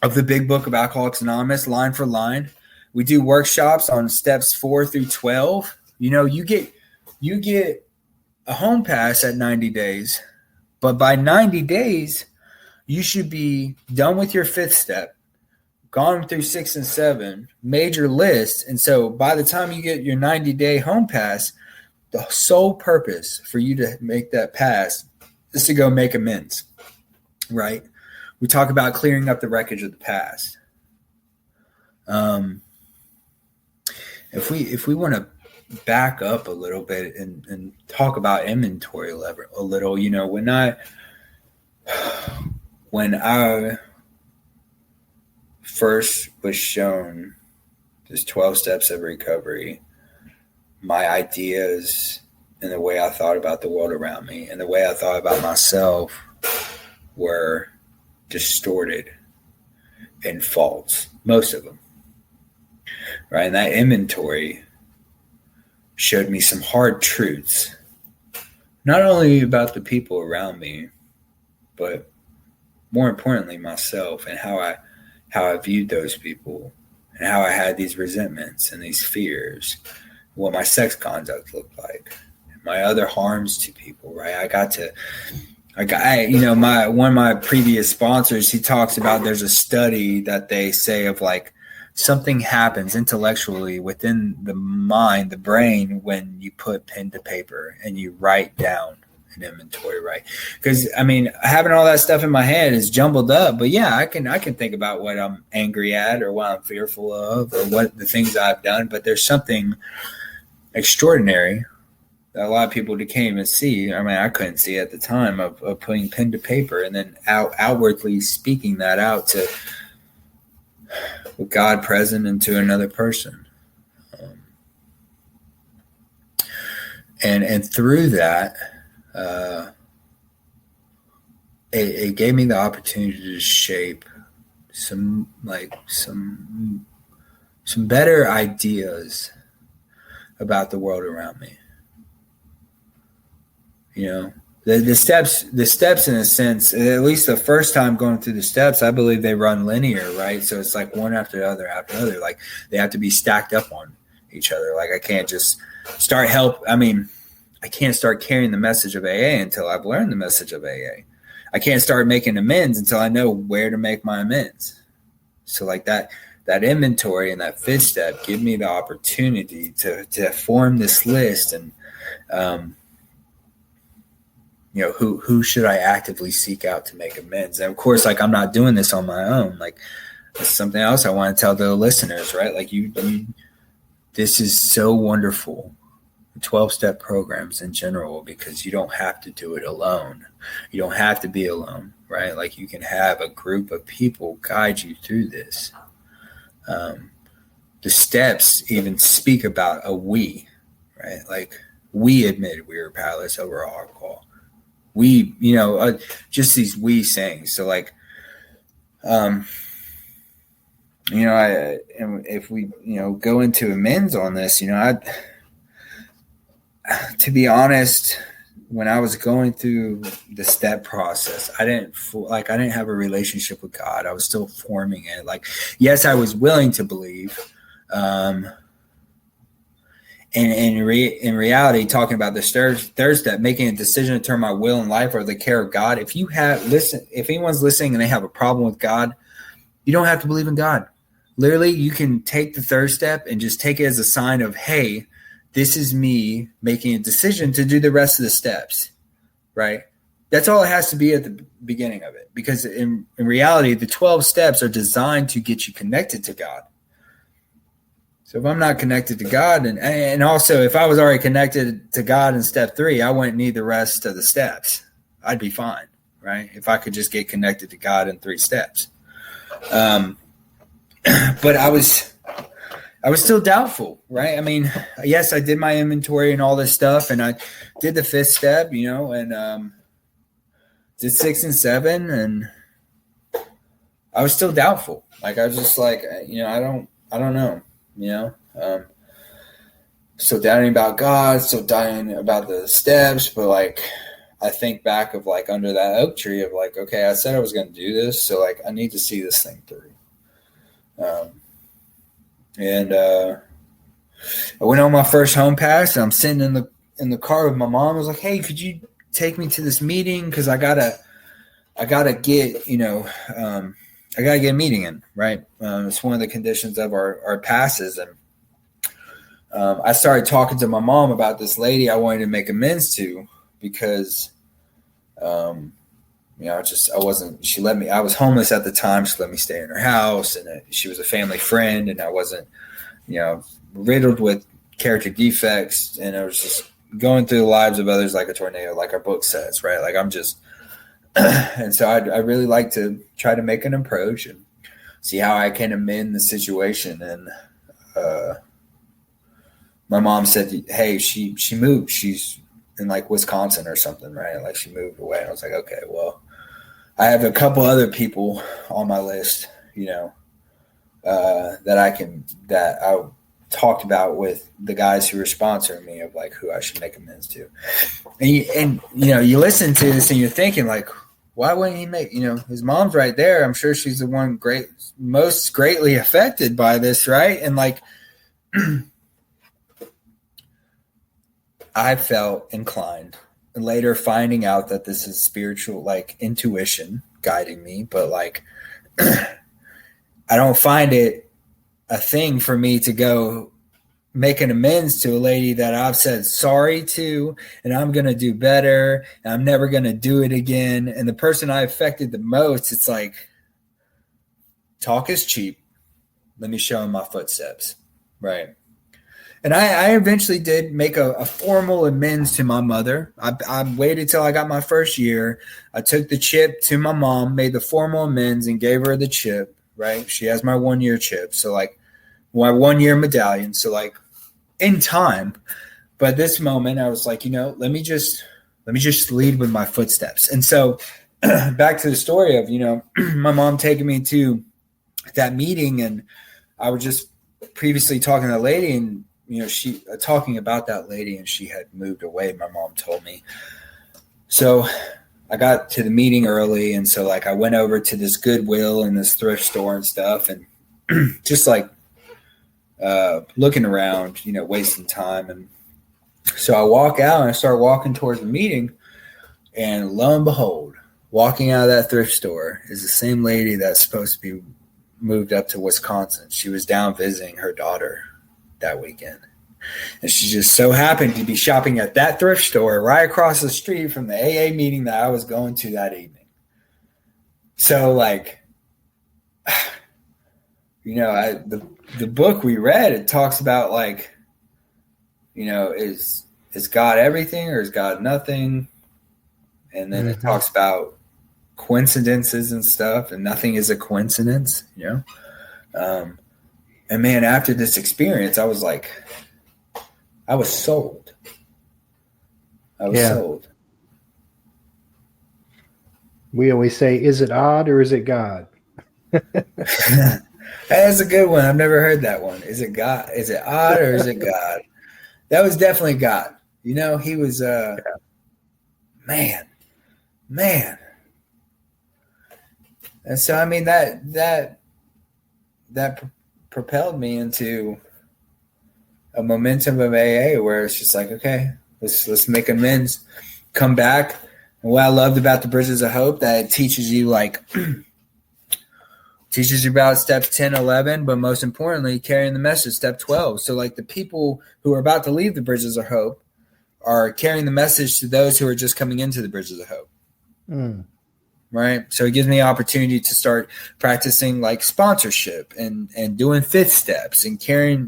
of the big book of Alcoholics Anonymous, line for line. We do workshops on steps 4 through 12. You know, you get a home pass at 90 days, but by 90 days, you should be done with your 5th step, gone through 6 and 7, major list. And so by the time you get your 90-day home pass, the sole purpose for you to make that pass is to go make amends, right? We talk about clearing up the wreckage of the past. If we want to back up a little bit and talk about inventory a little, you know, when I first was shown this 12 steps of recovery, my ideas and the way I thought about the world around me and the way I thought about myself were distorted and false, most of them, right? And that inventory showed me some hard truths, not only about the people around me, but more importantly, myself and how I viewed those people and how I had these resentments and these fears, what my sex conduct looked like, my other harms to people, right? One of my previous sponsors, he talks about there's a study that they say of like something happens intellectually within the mind, the brain, when you put pen to paper and you write down an inventory, right? Because I mean, having all that stuff in my head is jumbled up, but yeah, I can think about what I'm angry at or what I'm fearful of or what the things I've done, but there's something extraordinary that a lot of people can't even see. I mean, I couldn't see at the time of putting pen to paper and then outwardly speaking that out to with God present and to another person. And through that, it gave me the opportunity to shape some better ideas about the world around me. You know, the steps in a sense, at least the first time going through the steps, I believe they run linear, right? So it's like one after the other after other, like they have to be stacked up on each other. Like I can't just I can't start carrying the message of AA until I've learned the message of AA. I can't start making amends until I know where to make my amends. So like that inventory and that 5th step give me the opportunity to form this list and, you know, who should I actively seek out to make amends? And of course, like I'm not doing this on my own. Like that's something else I want to tell the listeners, right? Like this is so wonderful. 12-step programs in general, because you don't have to do it alone. You don't have to be alone, right? Like you can have a group of people guide you through this. The steps even speak about a we, right? Like we admitted we were powerless over alcohol. We, you know, just these we sayings. So like, you know, if we, you know, go into amends on this, you know, to be honest, when I was going through the step process, I didn't have a relationship with God. I was still forming it. Like, yes, I was willing to believe. And in reality, talking about the third step, making a decision to turn my will and life over the care of God. If anyone's listening and they have a problem with God, you don't have to believe in God. Literally, you can take the third step and just take it as a sign of, hey, this is me making a decision to do the rest of the steps, right? That's all it has to be at the beginning of it. Because in reality, the 12 steps are designed to get you connected to God. So if I'm not connected to God, and also if I was already connected to God in step 3, I wouldn't need the rest of the steps. I'd be fine, right? If I could just get connected to God in 3 steps. But I was still doubtful, right? I mean, yes, I did my inventory and all this stuff, and I did the 5th step, you know, and did 6 and 7, and I was still doubtful. Like, I was just like, you know, I don't know, you know, still doubting about God, still doubting about the steps, but like, I think back of like under that oak tree of like, okay, I said I was going to do this, so like, I need to see this thing through. I went on my first home pass, and I'm sitting in the car with my mom. I was like, hey, could you take me to this meeting? Because I gotta get, you know, I gotta get a meeting in, right? It's one of the conditions of our passes. And I started talking to my mom about this lady I wanted to make amends to because, you know, I was homeless at the time. She let me stay in her house, and she was a family friend, and I wasn't, you know, riddled with character defects, and I was just going through the lives of others like a tornado, like our book says, right? Like I'm just, and so I really like to try to make an approach and see how I can amend the situation. And my mom said, hey, she moved. She's in like Wisconsin or something, right? Like she moved away. I was like, okay, well, I have a couple other people on my list, you know, that I talked about with the guys who were sponsoring me of like who I should make amends to. And you know, you listen to this and you're thinking like, why wouldn't he make, you know, his mom's right there. I'm sure she's the one most greatly affected by this. Right. And like, I felt inclined, and later finding out that this is spiritual, like intuition guiding me, but like, I don't find it a thing for me to go make an amends to a lady that I've said sorry to, and I'm going to do better, and I'm never going to do it again. And the person I affected the most, it's like, talk is cheap. Let me show him my footsteps. Right. And I eventually did make a formal amends to my mother. I waited till I got my first year. I took the chip to my mom, made the formal amends, and gave her the chip. Right. She has my 1-year chip. So like my 1-year medallion. So like in time, but this moment I was like, you know, let me just lead with my footsteps. And so back to the story of, you know, my mom taking me to that meeting, and I was just previously talking to that lady, and, you know, she talking about that lady, and she had moved away. My mom told me. So I got to the meeting early, and so like I went over to this Goodwill and this thrift store and stuff, and just like looking around, you know, wasting time. And so I walk out and I start walking towards the meeting, and lo and behold, walking out of that thrift store is the same lady that's supposed to be moved up to Wisconsin. She was down visiting her daughter that weekend. And she just so happened to be shopping at that thrift store right across the street from the AA meeting that I was going to that evening. So like, you know, the book we read, it talks about like, you know, is God everything or is God nothing? And then it talks about coincidences and stuff, and nothing is a coincidence, you know? And man, after this experience, I was like, I was sold. Yeah. Sold. We always say, is it odd or is it God? That's a good one. I've never heard that one. Is it God? Is it odd or is it God? That was definitely God. You know, he was man. And so I mean that propelled me into a momentum of AA where it's just like, okay, let's make amends, come back. And what I loved about the Bridges of Hope, that it teaches you teaches you about steps 10, 11, but most importantly, carrying the message, step 12. So like the people who are about to leave the Bridges of Hope are carrying the message to those who are just coming into the Bridges of Hope. Right. So it gives me an opportunity to start practicing like sponsorship and doing fifth steps and carrying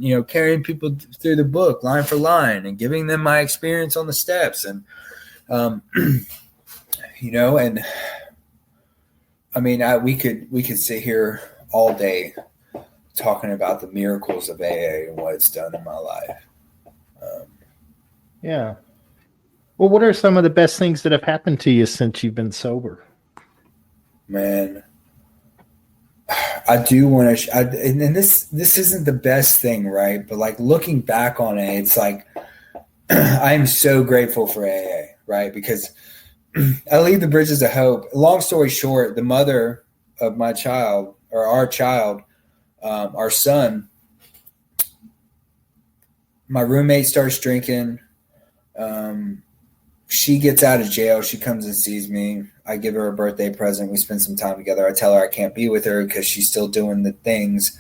people through the book line for line and giving them my experience on the steps. And, and I mean, we could sit here all day talking about the miracles of AA and what it's done in my life. Yeah. Well, what are some of the best things that have happened to you since you've been sober? Man, I do want to, and this isn't the best thing, right? But like looking back on it, it's like I am so grateful for AA, right? Because I leave the Bridges of Hope. Long story short, the mother of my child, or our child, our son, my roommate starts drinking. She gets out of jail. She comes and sees me. I give her a birthday present. We spend some time together. I tell her I can't be with her because she's still doing the things.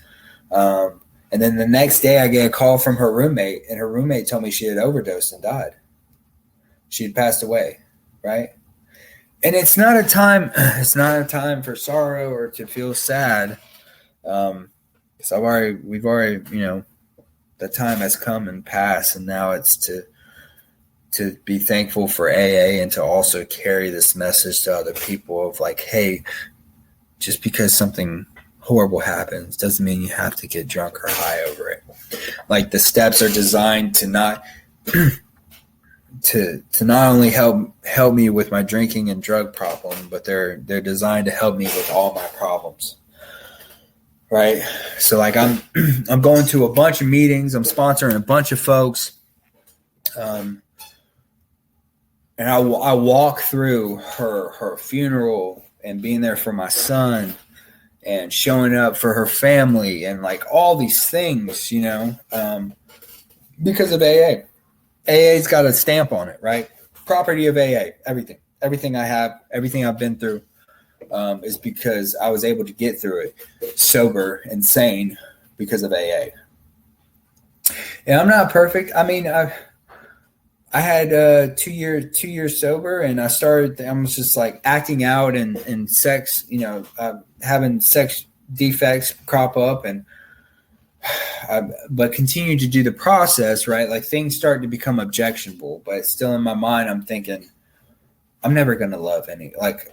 And then the next day I get a call from her roommate, and her roommate told me she had overdosed and died. She had passed away, right? And it's not a time for sorrow or to feel sad. Because we've already, the time has come and passed, and now it's to be thankful for AA and to also carry this message to other people of like, hey, just because something horrible happens doesn't mean you have to get drunk or high over it. Like the steps are designed to not to not only help me with my drinking and drug problem, but they're designed to help me with all my problems. Right? So like I'm going to a bunch of meetings, I'm sponsoring a bunch of folks. And I walk through her funeral and being there for my son and showing up for her family and like all these things, because of AA. AA's got a stamp on it, right? Property of AA, everything I have, everything I've been through is because I was able to get through it sober and sane because of AA. And I'm not perfect. I mean, I had 2 years sober, and I was just like acting out and sex, having sex defects crop up, and but continue to do the process, right? Like things start to become objectionable, but still in my mind, I'm thinking, I'm never going to love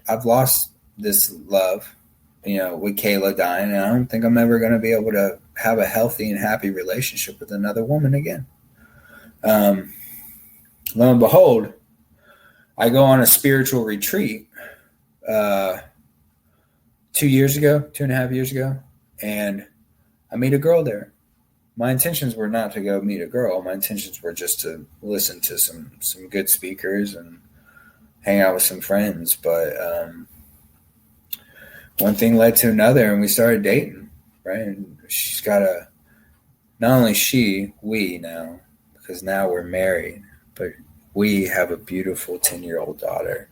I've lost this love, with Kayla dying, and I don't think I'm ever going to be able to have a healthy and happy relationship with another woman again. Lo and behold, I go on a spiritual retreat 2.5 years ago, and I meet a girl there. My intentions were not to go meet a girl. My intentions were just to listen to some good speakers and hang out with some friends. But one thing led to another, and we started dating, right? And she's got we now, because now we're married, but we have a beautiful 10-year-old daughter.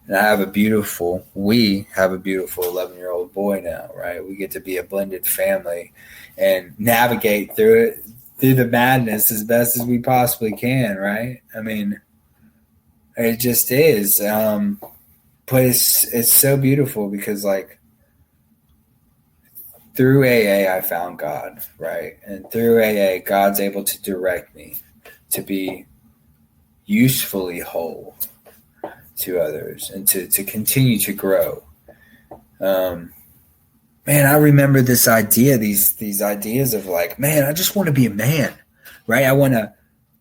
And we have a beautiful 11-year-old boy now, right? We get to be a blended family and navigate through the madness as best as we possibly can, right? I mean, it just is. But it's so beautiful because like through AA, I found God, right? And through AA, God's able to direct me to be usefully whole to others and to continue to grow. Man, I remember these ideas of like, man, I just want to be a man, right? I want to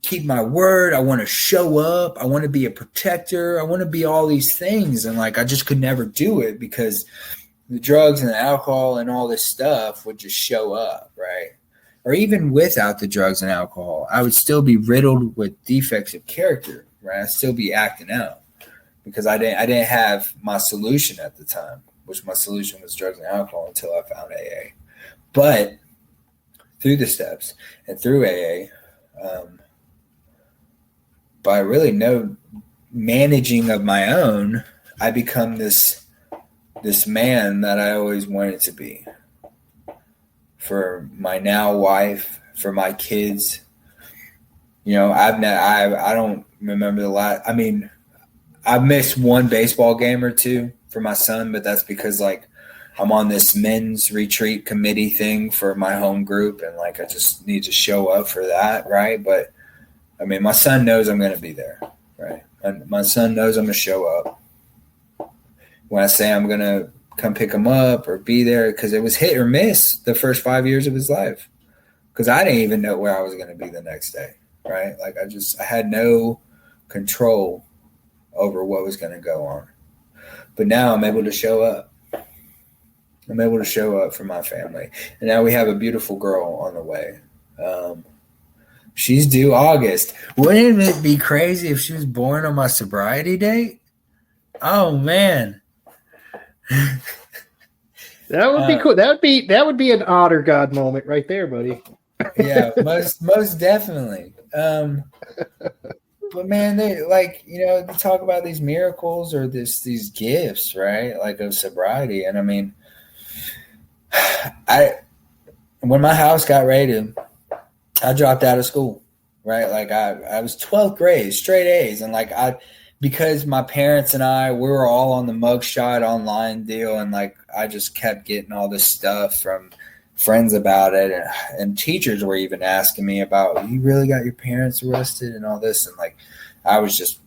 keep my word. I want to show up. I want to be a protector. I want to be all these things. And like, I just could never do it because the drugs and the alcohol and all this stuff would just show up, right? Or even without the drugs and alcohol, I would still be riddled with defects of character, right? I'd still be acting out because I didn't have my solution at the time, which my solution was drugs and alcohol until I found AA. But through the steps and through AA, by really no managing of my own, I become this man that I always wanted to be for my now wife, for my kids. You know, I don't remember the last. I mean, I missed one baseball game or two for my son, but that's because like I'm on this men's retreat committee thing for my home group, and like I just need to show up for that, right? But I mean, my son knows I'm going to be there, right? And my son knows I'm going to show up. When I say I'm going to come pick him up or be there, because it was hit or miss the first 5 years of his life, because I didn't even know where I was going to be the next day, right? Like I had no control over what was going to go on. But now I'm able to show up. I'm able to show up for my family. And now we have a beautiful girl on the way. She's due August. Wouldn't it be crazy if she was born on my sobriety date? Oh, man. That would be cool. That would be an honor God moment right there, buddy. Yeah, most definitely. But man, they like, you know, they talk about these miracles or these gifts, right? Like of sobriety. And I mean, when my house got raided, I dropped out of school, right? Like I was 12th grade, straight A's. And like because my parents and we were all on the mugshot online deal. And like, I just kept getting all this stuff from friends about it. And teachers were even asking me about, you really got your parents arrested and all this. And like, I was just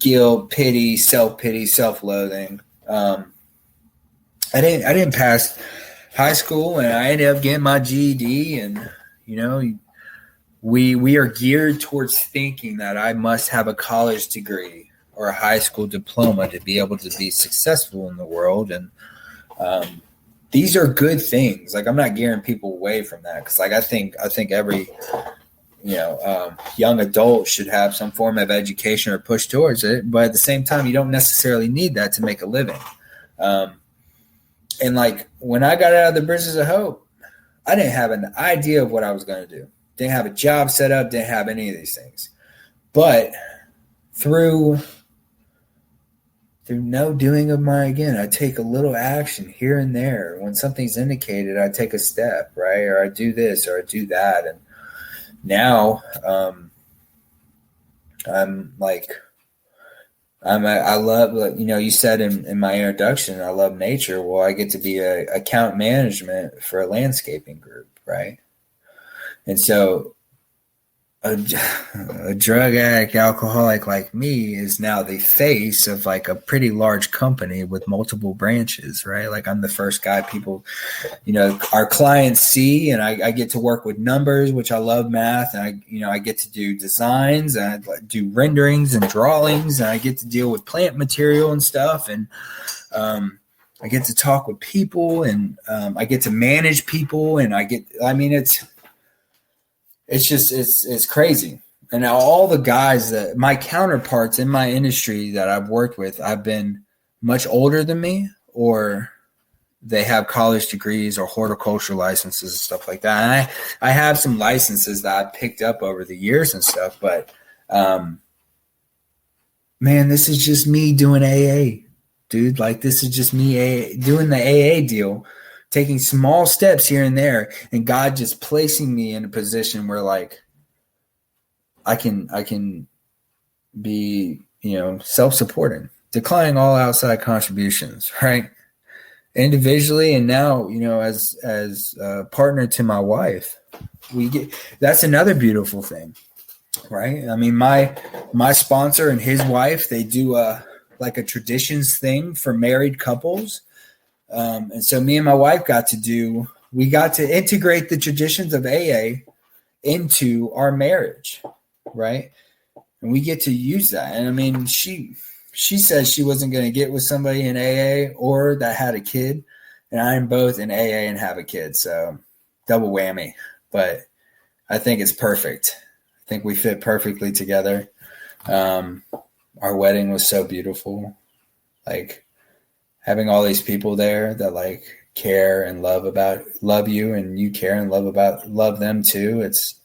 guilt, pity, self-pity, self-loathing. I didn't pass high school, and I ended up getting my GED. And, you know, we are geared towards thinking that I must have a college degree or a high school diploma to be able to be successful in the world. And these are good things. Like, I'm not gearing people away from that, because like I think every young adult should have some form of education or push towards it. But at the same time, you don't necessarily need that to make a living. And like when I got out of the Bridges of Hope, I didn't have an idea of what I was going to do. Didn't have a job set up, didn't have any of these things. But through no doing of mine again, I take a little action here and there. When something's indicated, I take a step, right? Or I do this or I do that. And now I love, like, you know, you said in my introduction, I love nature. Well, I get to be a account management for a landscaping group, right? And so a drug addict, alcoholic like me is now the face of like a pretty large company with multiple branches, right? Like I'm the first guy people, you know, our clients see, and I get to work with numbers, which I love math. And I get to do designs, and I do renderings and drawings, and I get to deal with plant material and stuff. And I get to talk with people, and I get to manage people, and it's crazy. And now all the guys that my counterparts in my industry that I've worked with, I've been much older than me, or they have college degrees or horticulture licenses and stuff like that. And I have some licenses that I picked up over the years and stuff, but man, this is just me doing AA, dude. Like this is just me doing the AA deal, taking small steps here and there, and God just placing me in a position where like I can be, you know, self-supporting, declining all outside contributions, right? Individually, and now, you know, as a partner to my wife, that's another beautiful thing, right? I mean, my sponsor and his wife, they do like a traditions thing for married couples. And so me and my wife got to integrate the traditions of AA into our marriage. right? And we get to use that. And I mean, she said she wasn't going to get with somebody in AA or that had a kid. And I'm both in AA and have a kid. So double whammy. But I think it's perfect. I think we fit perfectly together. Our wedding was so beautiful. Like having all these people there that like care and love you, and you care and love them too. It's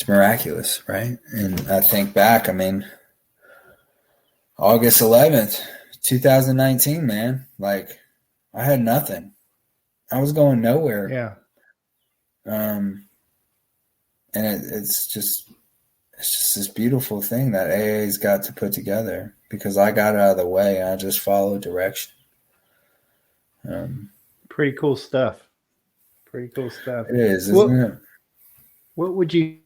miraculous, right? And I think back, I mean, August 11th, 2019, man, like I had nothing. I was going nowhere. Yeah. And it's just this beautiful thing that AA's got to put together, because I got out of the way and I just followed direction. Pretty cool stuff. Pretty cool stuff. It is, isn't it? What would you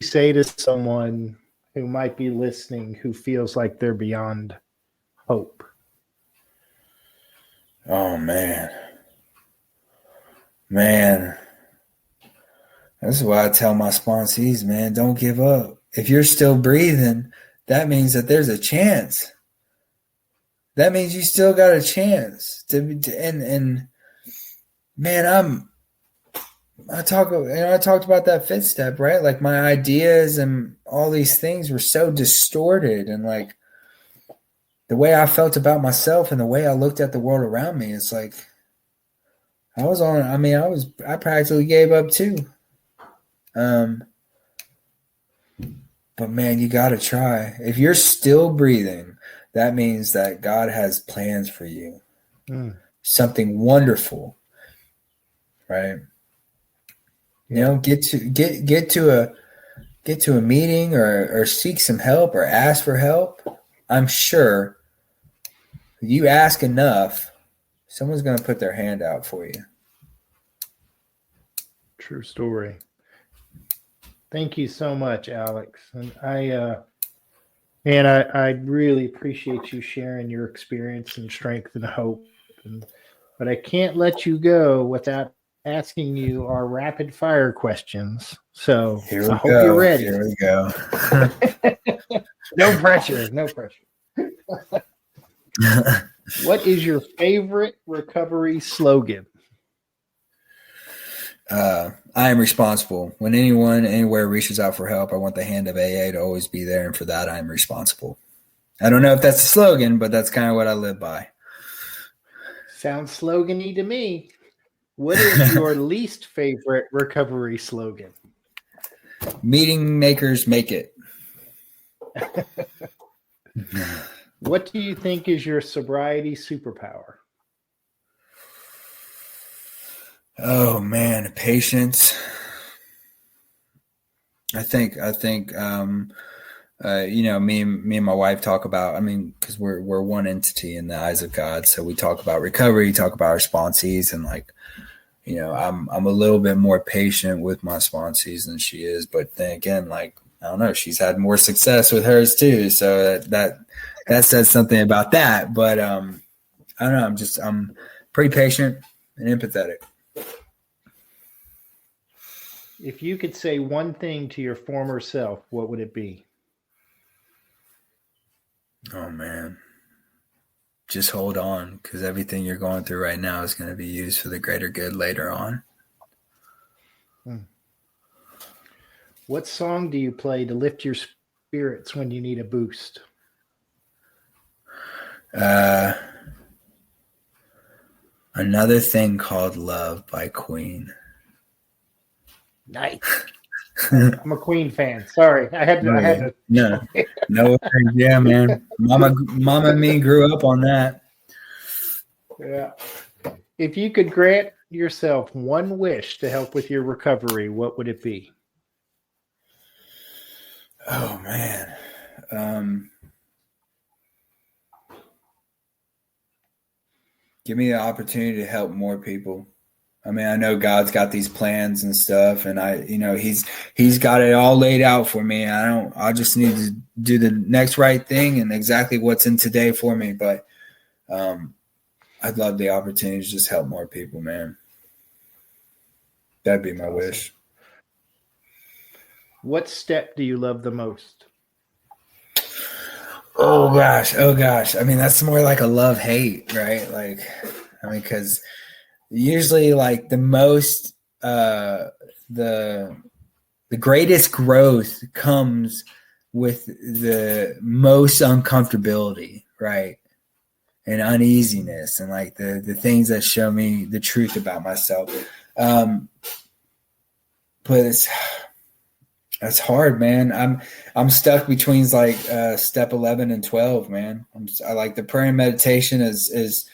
say to someone who might be listening who feels like they're beyond hope? Oh, man. That's why I tell my sponsees, man, don't give up. If you're still breathing, that means that there's a chance. That means you still got a chance and man, I talked about that fifth step, right? Like my ideas and all these things were so distorted, and like the way I felt about myself and the way I looked at the world around me, it's like I practically gave up too. But man, you got to try. If you're still breathing, that means that God has plans for you. Something wonderful, right? You know, get to a meeting or seek some help or ask for help. I'm sure you ask enough, someone's going to put their hand out for you. True story. Thank you so much, Alex. And I really appreciate you sharing your experience and strength and hope. But I can't let you go without asking you our rapid fire questions. So I hope you're ready. Here we go. No pressure. No pressure. What is your favorite recovery slogan? I am responsible. When anyone anywhere reaches out for help, I want the hand of AA to always be there. And for that, I'm responsible. I don't know if that's a slogan, but that's kind of what I live by. Sounds slogan-y to me. What is your least favorite recovery slogan? Meeting makers make it. What do you think is your sobriety superpower? Oh man, patience. I think me and my wife talk about, I mean, because we're one entity in the eyes of God. So we talk about recovery, talk about our sponsees, and like, you know, I'm a little bit more patient with my sponsees than she is. But then again, like, I don't know, she's had more success with hers too. So that says something about that. But I don't know, I'm pretty patient and empathetic. If you could say one thing to your former self, what would it be? Oh, man. Just hold on, because everything you're going through right now is going to be used for the greater good later on. What song do you play to lift your spirits when you need a boost? Another Thing Called Love by Queen. Nice. I'm a Queen fan. Sorry, I had to. No. Yeah, man. Mama and me grew up on that. Yeah. If you could grant yourself one wish to help with your recovery, what would it be? Oh man. Give me the opportunity to help more people. I mean, I know God's got these plans and stuff, and He's got it all laid out for me. I just need to do the next right thing and exactly what's in today for me. But I'd love the opportunity to just help more people, man. That'd be my wish. What step do you love the most? Oh gosh. I mean, that's more like a love-hate, right? Like, I mean, because usually like the most the greatest growth comes with the most uncomfortability, right? And uneasiness, and like the things that show me the truth about myself. But that's hard, man. I'm stuck between like step 11 and 12, man. I like the prayer and meditation is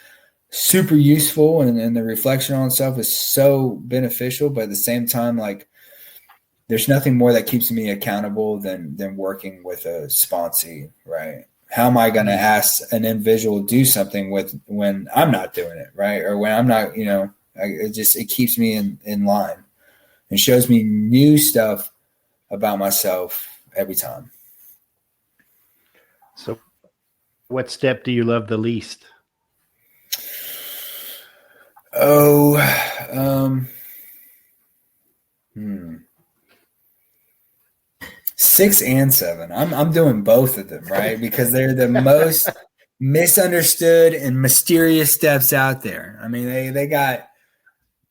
super useful, and the reflection on itself is so beneficial. But at the same time, like there's nothing more that keeps me accountable than working with a sponsee, right? How am I going to ask an individual to do something when I'm not doing it, right? Or when I'm not, it keeps me in line and shows me new stuff about myself every time. So what step do you love the least? 6 and 7. I'm doing both of them, right? Because they're the most misunderstood and mysterious steps out there. I mean, they got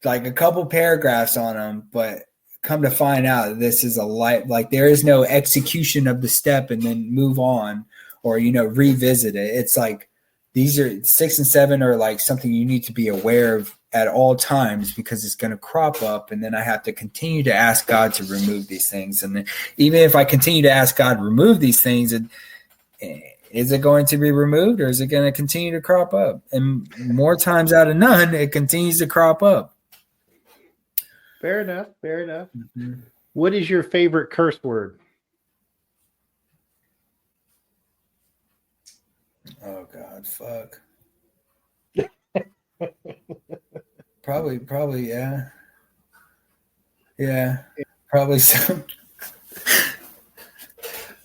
like a couple paragraphs on them, but come to find out this is a life, like there is no execution of the step and then move on or, revisit it. It's like these are 6 and 7 are like something you need to be aware of at all times because it's going to crop up. And then I have to continue to ask God to remove these things. And then, even if I continue to ask God to remove these things, is it going to be removed or is it going to continue to crop up? And more times out of none, it continues to crop up. Fair enough. Mm-hmm. What is your favorite curse word? Oh God, fuck. Probably, yeah. Yeah, probably so.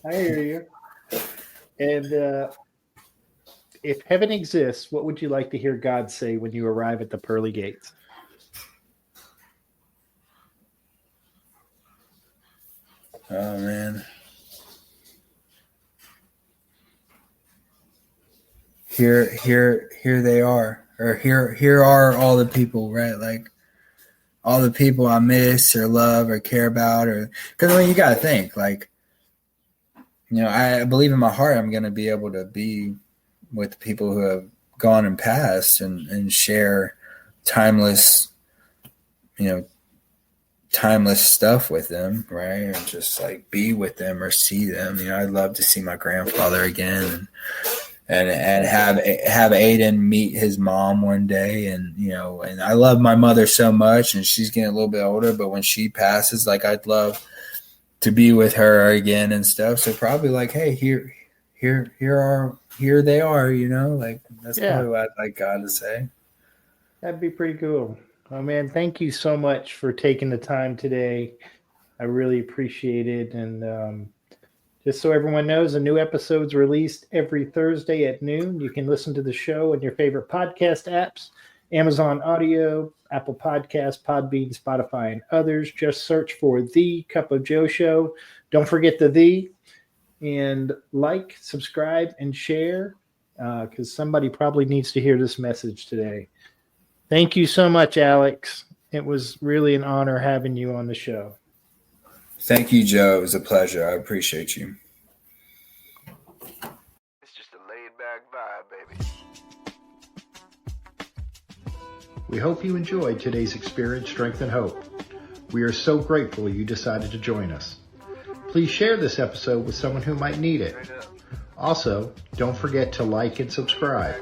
I hear you. And if heaven exists, what would you like to hear God say when you arrive at the pearly gates? Oh man. Here they are. Or here are all the people, right? Like all the people I miss or love or care about, or because you got to think, like, I believe in my heart I'm going to be able to be with the people who have gone and passed and share timeless stuff with them, right? Or just like be with them or see them. I'd love to see my grandfather again and have Aiden meet his mom one day. And, and I love my mother so much, and she's getting a little bit older, but when she passes, like I'd love to be with her again and stuff. So probably like, hey, here they are, like that's probably what I'd like God to say. That'd be pretty cool. Oh man, thank you so much for taking the time today. I really appreciate it. And just so everyone knows, a new episode's released every Thursday at noon. You can listen to the show in your favorite podcast apps, Amazon Audio, Apple Podcasts, Podbean, Spotify, and others. Just search for The Cup of Joe Show. Don't forget the. And like, subscribe, and share because somebody probably needs to hear this message today. Thank you so much, Alex. It was really an honor having you on the show. Thank you, Joe. It was a pleasure. I appreciate you. It's just a laid-back vibe, baby. We hope you enjoyed today's experience, strength, and hope. We are so grateful you decided to join us. Please share this episode with someone who might need it. Also, don't forget to like and subscribe.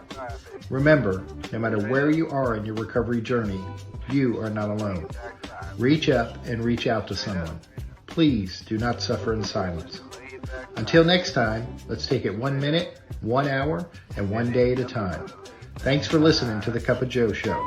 Remember, no matter where you are in your recovery journey, you are not alone. Reach up and reach out to someone. Please do not suffer in silence. Until next time, let's take it 1 minute, 1 hour, and 1 day at a time. Thanks for listening to The Cup of Joe Show.